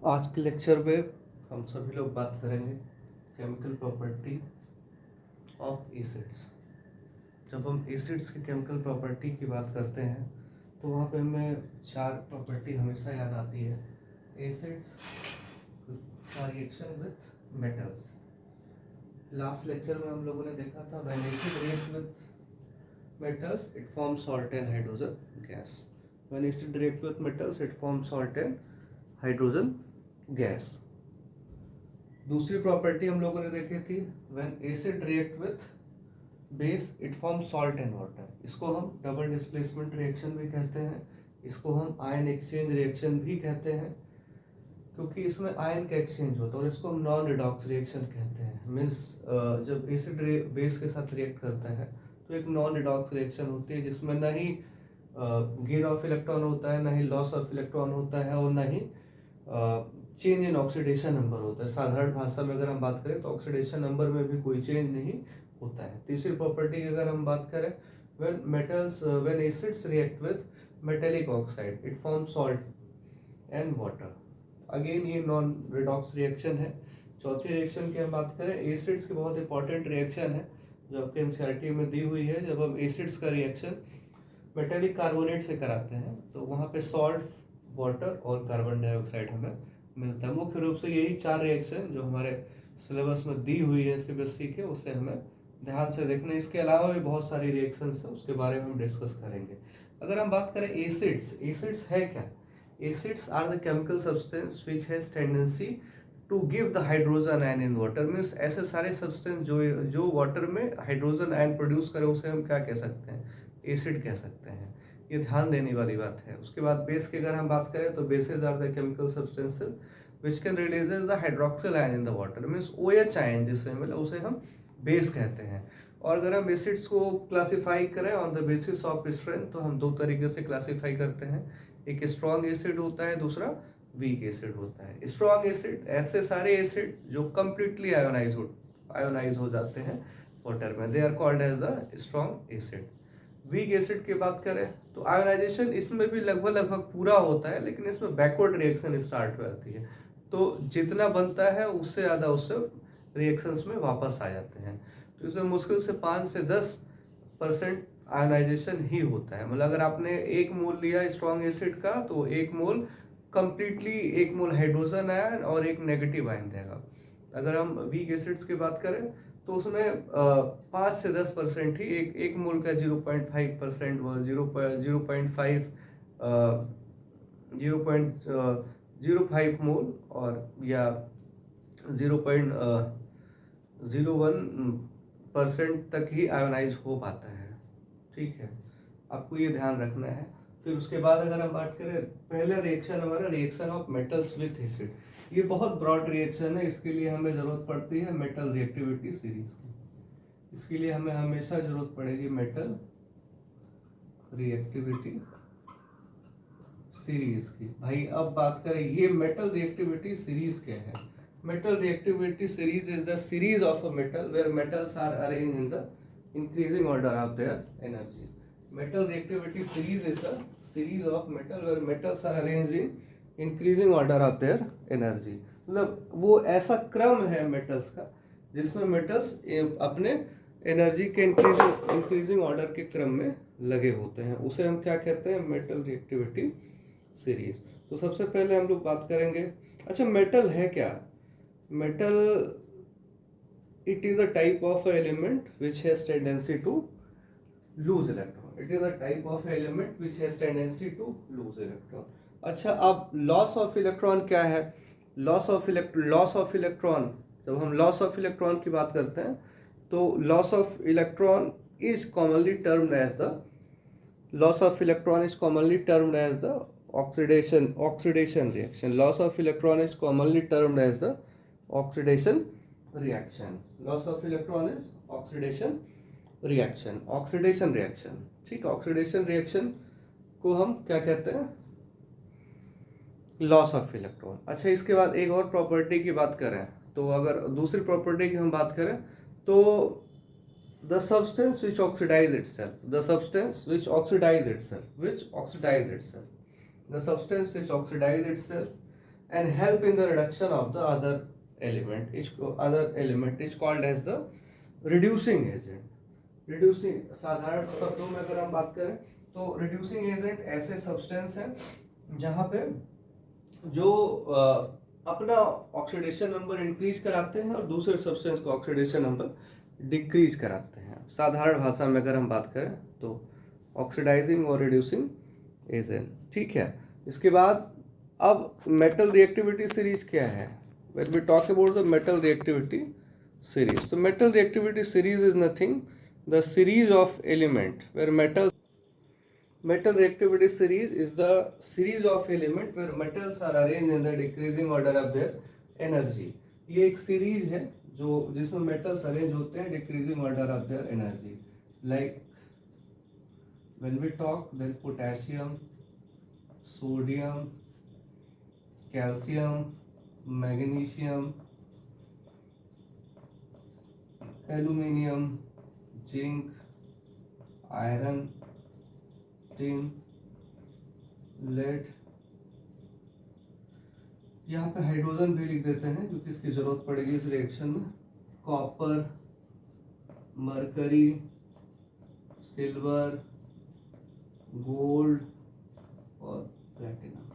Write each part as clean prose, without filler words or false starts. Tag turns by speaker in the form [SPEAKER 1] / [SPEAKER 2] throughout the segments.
[SPEAKER 1] आज के लेक्चर में हम सभी लोग बात करेंगे केमिकल प्रॉपर्टी ऑफ एसिड्स। जब हम एसिड्स की केमिकल प्रॉपर्टी की बात करते हैं तो वहाँ पे हमें चार प्रॉपर्टी हमेशा याद आती है। एसिड्स का reaction with metals. Last lecture में हम लोगों ने देखा था when acid react with metals it forms salt and hydrogen gas. When acid react with metals it forms salt and hydrogen gas. दूसरी प्रॉपर्टी हम लोगों ने देखी थी when acid react with base it form salt and water. इसको हम double displacement reaction भी कहते हैं, इसको हम आयन एक्सचेंज रिएक्शन भी कहते हैं क्योंकि इसमें आयन का एक्सचेंज होता है, और इसको हम नॉन रिडॉक्स रिएक्शन कहते हैं। मीन्स जब एसिड बेस के साथ रिएक्ट करता है तो एक नॉन रिडॉक्स रिएक्शन होती है जिसमें ना ही गेन ऑफ इलेक्ट्रॉन होता है, ना ही लॉस ऑफ इलेक्ट्रॉन होता है, और ना ही चेंज इन ऑक्सीडेशन नंबर होता है। साधारण भाषा में अगर हम बात करें तो ऑक्सीडेशन नंबर में भी कोई चेंज नहीं होता है। तीसरी प्रॉपर्टी की अगर हम बात करें when acids react with metallic oxide it form salt and water. Again ये नॉन रिडॉक्स रिएक्शन है। चौथी रिएक्शन की हम बात करें, एसिड्स की बहुत इंपॉर्टेंट रिएक्शन है जो आपके एनसीईआरटी में दी हुई है। जब हम एसिड्स का रिएक्शन मेटेलिक कार्बोनेट से कराते हैं तो वहाँ पे सॉल्ट, वाटर और कार्बन डाइऑक्साइड हमें मिलता है। मुख्य रूप से यही चार रिएक्शन जो हमारे सिलेबस में दी हुई है सीबीएसई के, उसे हमें ध्यान से देखना। इसके अलावा भी बहुत सारी रिएक्शंस है, उसके बारे में हम डिस्कस करेंगे। अगर हम बात करें एसिड्स है क्या? Acids are the chemical substance which has tendency to give the hydrogen ion in water. Means ऐसे सारे सब्सटेंस जो वाटर में हाइड्रोजन आयन प्रोड्यूस करे उसे हम क्या कह सकते हैं? एसिड कह सकते हैं। ये ध्यान देने वाली बात है। उसके बाद बेस की अगर हम बात करें तो bases are the chemical substances which can releases the hydroxyl ion in the water. Means OH ion जिससे मिले उसे हम बेस कहते हैं। और अगर हम एसिड्स को क्लासिफाई करें on the basis of strength तो हम दो तरीके से क्लासिफाई करते हैं। एक स्ट्रॉन्ग एसिड होता है, दूसरा वीक एसिड होता है। स्ट्रॉन्ग एसिड ऐसे सारे एसिड जो कंप्लीटली आयोनाइज हो जाते हैं वाटर में, they are called as the strong acid. Weak acid की बात करें तो आयोनाइजेशन इसमें भी लगभग पूरा होता है, लेकिन इसमें बैकवर्ड रिएक्शन स्टार्ट हो जाती है। तो जितना बनता है उससे ज़्यादा उससे रिएक्शंस में वापस आ जाते हैं। तो इसमें मुश्किल से 5 से 10% आयोनाइजेशन ही होता है। मतलब अगर आपने 1 मोल लिया स्ट्रॉन्ग एसिड का तो 1 मोल कंप्लीटली 1 मोल हाइड्रोजन आयन और 1 नेगेटिव आयन देगा। अगर हम वीक एसिड्स की बात करें तो उसमें 5 से 10% ही एक मोल का 0.5% व 0.05 मोल और या 0.01% तक ही आयोनाइज हो पाता है। ठीक है, आपको ये ध्यान रखना है। फिर उसके बाद अगर हम बात करें, पहला रिएक्शन हमारा reaction of metals with acid. ये बहुत ब्रॉड रिएक्शन है, इसके लिए हमें जरूरत पड़ती है मेटल रिएक्टिविटी सीरीज की। इसके लिए हमें हमेशा जरूरत पड़ेगी मेटल रिएक्टिविटी सीरीज की। भाई अब बात करें ये मेटल रिएक्टिविटी सीरीज क्या है? Metal reactivity series is the series of a metal where metals are arranged in the increasing order of their energy. Metal reactivity series is the series of metal where metals are arranged in increasing order of their energy. मतलब वो ऐसा क्रम है metals का जिसमें metals अपने energy के increasing order के क्रम में लगे होते हैं, उसे हम क्या कहते हैं? Metal reactivity series. तो सबसे पहले हम लोग बात करेंगे, अच्छा मेटल है क्या? Metal it is a type of element which has tendency to lose electron. It is a type of element which has tendency to lose electron. अच्छा, अब लॉस ऑफ इलेक्ट्रॉन क्या है? लॉस ऑफ इलेक्ट्रॉन, जब हम loss of electron की बात करते हैं तो loss of electron is commonly termed as the oxidation reaction. Loss of electron is commonly termed as the oxidation reaction. Loss of electron is oxidation reaction. ठीक है, oxidation reaction को हम क्या कहते हैं? Loss of electron. अच्छा, इसके बाद एक और प्रॉपर्टी की बात करें तो अगर दूसरी प्रॉपर्टी की हम बात करें तो the substance which oxidize itself the substance which oxidize itself and help in the reduction of the other element. Other element is called as the reducing agent. Reducing, साधारण शब्दों में अगर हम बात करें तो रिड्यूसिंग एजेंट ऐसे सब्सटेंस हैं जहाँ पे जो अपना ऑक्सीडेशन नंबर इंक्रीज कराते हैं और दूसरे सब्सटेंस का ऑक्सीडेशन नंबर डिक्रीज कराते हैं। साधारण भाषा में अगर हम बात करें तो ऑक्सीडाइजिंग और रिड्यूसिंग एजेंट, ठीक है। इसके बाद अब मेटल रिएक्टिविटी सीरीज क्या है? When we talk about the metal reactivity series, so metal reactivity series is nothing, the series of element where metal reactivity series is the series of element where metals are arranged in the decreasing order of their energy. ये एक series है जो जिसमें metals arrange होते हैं decreasing order of their energy, like when we talk then potassium, sodium, calcium, magnesium, aluminium, zinc, iron, tin, lead, यहाँ पे hydrogen भी लिख देते हैं क्योंकि इसकी जरूरत पड़ेगी इस रिएक्शन में, कॉपर, मरकरी, सिल्वर, गोल्ड और प्लेटिनम।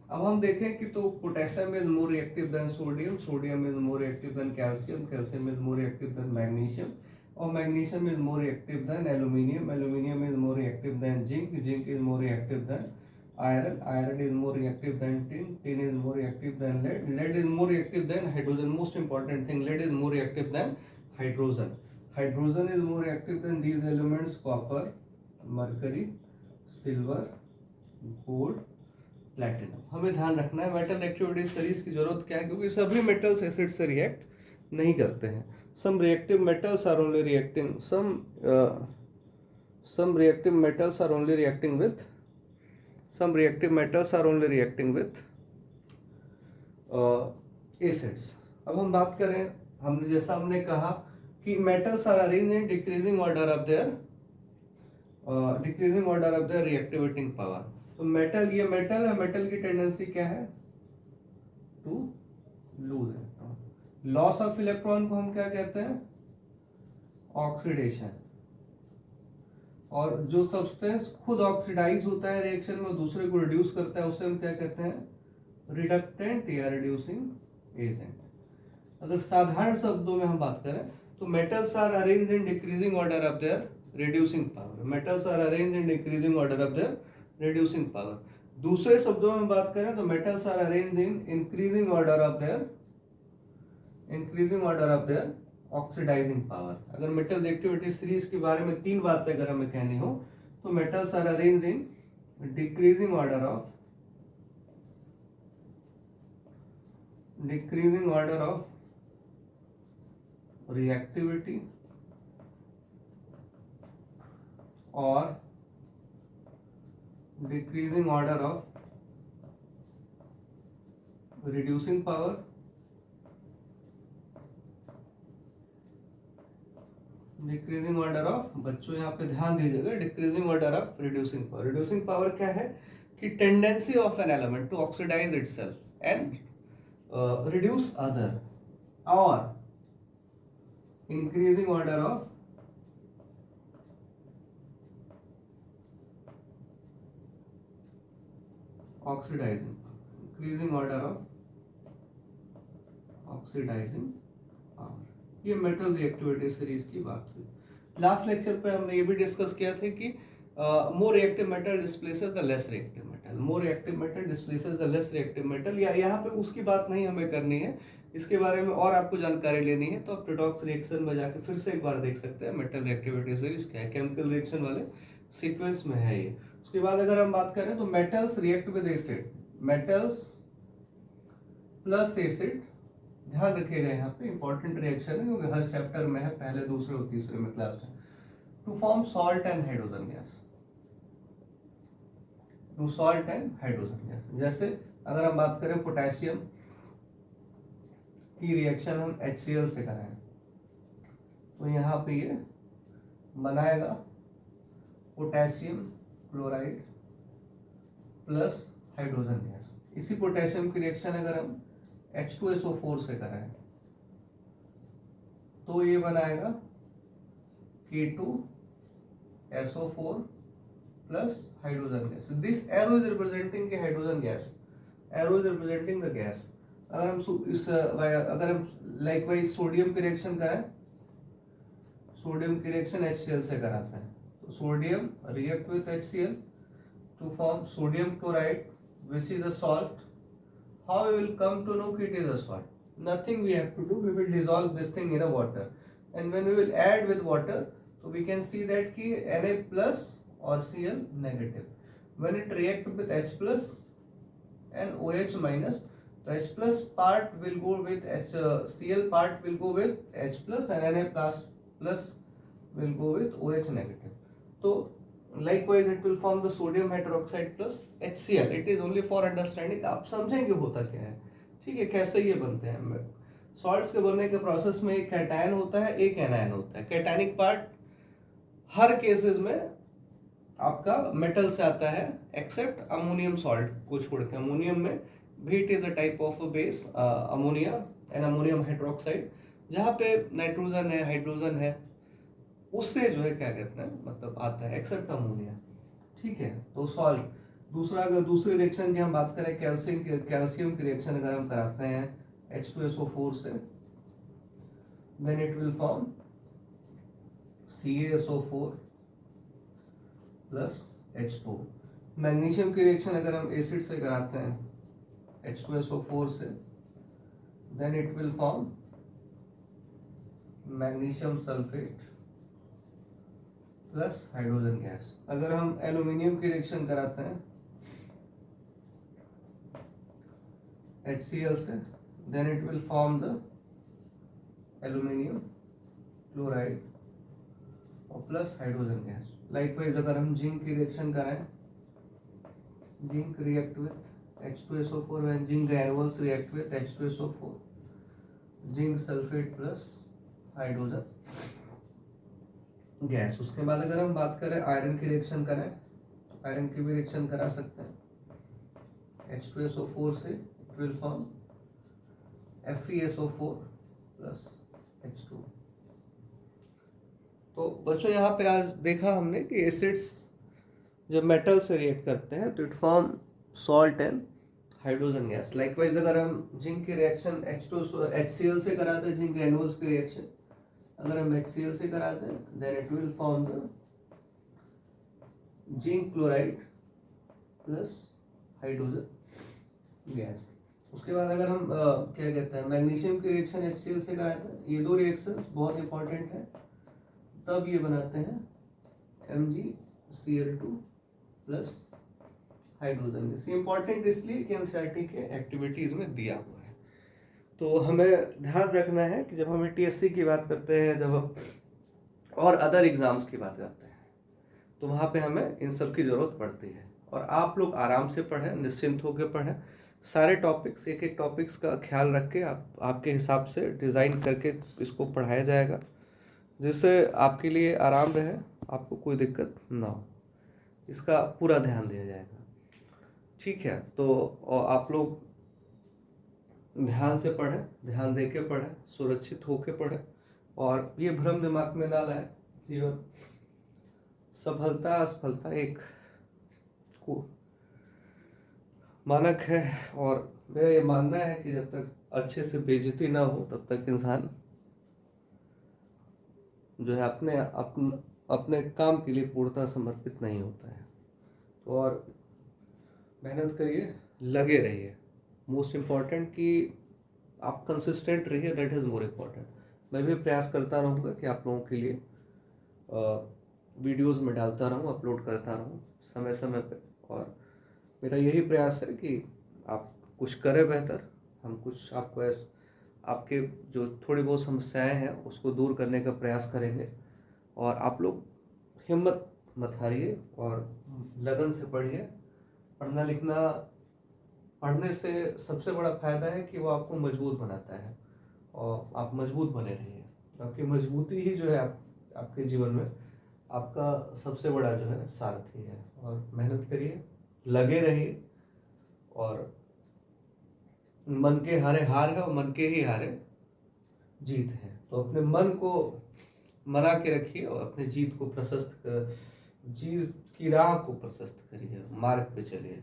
[SPEAKER 1] अब हम देखें कि तो potassium is more reactive than sodium, sodium is more reactive than calcium, calcium is more reactive than magnesium और magnesium is more reactive than aluminium, aluminium is more reactive than zinc, zinc is more reactive than iron, iron is more reactive than tin, tin is more reactive than lead, lead is more reactive than hydrogen, most important thing, lead is more reactive than hydrogen, hydrogen is more reactive than these elements copper, mercury, silver, gold, platinum. हमें ध्यान रखना है metal reactivity series की जरूरत क्या है, क्योंकि सभी मेटल्स एसिड से रिएक्ट नहीं करते हैं। Some reactive metals are only reacting some reactive metals are only reacting with acids। अब हम बात करें, हमने जैसा हमने कहा कि metals are arranged in decreasing order of their reactivating power. तो मेटल, ये मेटल है, मेटल की टेंडेंसी क्या है? To lose electron. Loss of electron को हम क्या कहते हैं? ऑक्सीडेशन। और जो सब्सटेंस खुद ऑक्सीडाइज होता है रिएक्शन में, दूसरे को रिड्यूस करता है, उसे हम क्या कहते हैं? रिडक्टेंट या रिड्यूसिंग एजेंट। अगर साधारण शब्दों में हम बात करें तो metals are arranged in decreasing order of their reducing power, metals are arranged in decreasing order of their reducing power. दूसरे शब्दों में बात करें तो metals are arranged in increasing order of their oxidising power. अगर मेटल रिएक्टिविटी सीरीज के बारे में तीन बातें अगर हमें कहनी हो तो metals are arranged in decreasing order of reactivity और decreasing order of reducing power, decreasing order of, बच्चों यहाँ पे ध्यान दीजिएगा, decreasing order of reducing power. Reducing power क्या है? कि tendency of an element to oxidise itself and reduce other, और increasing order of oxidising, increasing order of oxidising power. ये मेटल रिएक्टिविटी सीरीज की बात हुई। लास्ट लेक्चर पे हमने ये भी डिस्कस किया था कि more reactive metal displaces the less reactive metal, more reactive metal displaces the less reactive metal. या यहाँ पे उसकी बात नहीं हमें करनी है, इसके बारे में और आपको जानकारी लेनी है तो आप रिडॉक्स रिएक्शन में जाके फिर से एक बार देख सकते हैं मेटल रिएक्टिविटी सीरीज क्या है, केमिकल रिएक्शन वाले सीक्वेंस में है ये। उसके बाद अगर हम बात करें तो metals react with acid, metals plus acid, ध्यान रखिएगा यहाँ पे इंपॉर्टेंट रिएक्शन है क्योंकि हर चैप्टर में है, पहले दूसरे और तीसरे में क्लास में, to form salt and hydrogen gas, to salt and hydrogen gas. जैसे अगर हम बात करें पोटेशियम की रिएक्शन हम HCl से कराएं तो यहाँ पे ये बनाएगा potassium chloride plus hydrogen gas. इसी पोटेशियम की रिएक्शन अगर हम H2SO4 से कराएं तो ये बनाएगा K2SO4 plus hydrogen gas. This arrow is representing के hydrogen gas, arrow is representing the gas. अगर हम लाइकवाइज सोडियम की रिएक्शन कराएं, सोडियम की रिएक्शन HCl से कराते हैं, तो sodium react with HCl to form sodium chloride, which is a salt. How we will come to know it is a salt? Nothing we have to do. We will dissolve this thing in a water, and when we will add with water, so we can see that ki Na plus or Cl negative. When it react with H plus and OH minus, the H plus part will go with Cl part will go with H plus, and Na plus will go with OH negative. So likewise it will form the sodium hydroxide plus HCl. it is only for understanding, आप समझेंगे होता क्या है, ठीक है, कैसे ये बनते हैं। सॉल्ट्स के बनने के प्रोसेस में एक कैटायन होता है, एक एनायन होता है। कैटायनिक पार्ट हर केसेस में आपका मेटल से आता है एक्सेप्ट अमोनियम सॉल्ट को छोड़ के। अमोनियम में भी it is a type of base ammonia and ammonium hydroxide, जहाँ पे नाइट्रोजन है, हाइड्रोजन है, उससे जो है क्या कहते हैं मतलब आता है एक्सेप्ट अमोनिया, ठीक है। तो सॉल्ट दूसरा, अगर दूसरी रिएक्शन की हम बात करें कैल्शियम की रिएक्शन अगर हम कराते हैं H2SO4 से, then it will form CaSO4 plus H2। Magnesium की रिएक्शन अगर हम एसिड से कराते हैं H2SO4 से, then it will form magnesium sulphate plus hydrogen gas. अगर हम एल्यूमिनियम की रिएक्शन कराते हैं HCl से, then it will form the aluminium chloride और प्लस हाइड्रोजन गैस। लाइकवाइज अगर हम जिंक की रिएक्शन कराएं, zinc react with H2SO4 when zinc granules react with H2SO4, zinc sulphate plus hydrogen gas. उसके बाद अगर हम बात करें आयरन की रिएक्शन करें, आयरन की भी रिएक्शन करा सकते हैं H2SO4 से, it will form FeSO4 plus H2। तो बच्चों यहाँ पे आज देखा हमने कि एसिड्स जब मेटल से रिएक्ट करते हैं तो it form salt and hydrogen gas. Likewise अगर हम जिंक की रिएक्शन HCl से कराते हैं, जिंक ग्रैन्युल्स की रिएक्शन अगर हम HCl से कराते हैं, then it will form the zinc chloride plus hydrogen gas. उसके बाद अगर हम क्या कहते हैं मैग्नीशियम की रिएक्शन HCl से कराते हैं, ये दो रिएक्शंस बहुत इंपॉर्टेंट है, तब ये बनाते हैं MgCl2 प्लस हाइड्रोजन गैस। ये इंपॉर्टेंट इसलिए कि एनसीईआरटी के एक्टिविटीज में दिया हुआ है। तो हमें ध्यान रखना है कि जब हम TSC की बात करते हैं, जब हम और अदर एग्जाम्स की बात करते हैं, तो वहाँ पे हमें इन सब की ज़रूरत पड़ती है। और आप लोग आराम से पढ़ें, निश्चिंत होकर पढ़ें, सारे टॉपिक्स एक एक टॉपिक्स का ख्याल रख के आपके हिसाब से डिज़ाइन करके इसको पढ़ाया जाएगा, जिससे आपके लिए आराम रहे, आपको कोई दिक्कत ना हो, इसका पूरा ध्यान दिया जाएगा, ठीक है। तो आप लोग ध्यान से पढ़ें, ध्यान दे के पढ़ें, सुरक्षित होके पढ़ें, और ये भ्रम दिमाग में ना लाएं। जीवन सफलता असफलता एक को मानक है, और मेरा ये मानना है कि जब तक अच्छे से बेइज्जती ना हो तब तक इंसान जो है अपने काम के लिए पूर्णतः समर्पित नहीं होता है। तो और मेहनत करिए, लगे रहिए, मोस्ट इम्पॉर्टेंट कि आप कंसिस्टेंट रहिए, दैट इज़ मोर इम्पॉर्टेंट। मैं भी प्रयास करता रहूँगा कि आप लोगों के लिए वीडियोस में डालता रहूँ, अपलोड करता रहूँ समय समय पे, और मेरा यही प्रयास है कि आप कुछ करें बेहतर, हम कुछ आपको आपके जो थोड़ी बहुत समस्याएं हैं उसको दूर करने का प्रयास करेंगे। और आप लोग हिम्मत मत हारिए और लगन से पढ़िए। पढ़ना लिखना, पढ़ने से सबसे बड़ा फायदा है कि वो आपको मजबूत बनाता है, और आप मजबूत बने रहिए। आपकी मजबूती ही जो है आपके जीवन में आपका सबसे बड़ा जो है सारथी है। और मेहनत करिए, लगे रहिए, और मन के हारे हार है और मन के ही हारे जीत है। तो अपने मन को मना के रखिए और अपने जीत को जीत की राह को प्रशस्त करिए, मार्ग पे चलिए,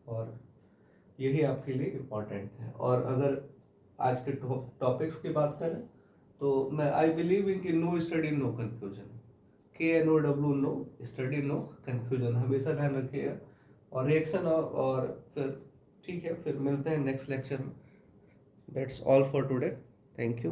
[SPEAKER 1] और यही आपके लिए इम्पोर्टेंट है। और अगर आज के टॉपिक्स की बात करें तो मैं आई बिलीव इन कि no study no confusion, KNOW, no study no confusion, हमेशा ध्यान रखिएगा। और रिएक्शन और फिर ठीक है, फिर मिलते हैं नेक्स्ट लेक्चर में। That's all for today, thank you.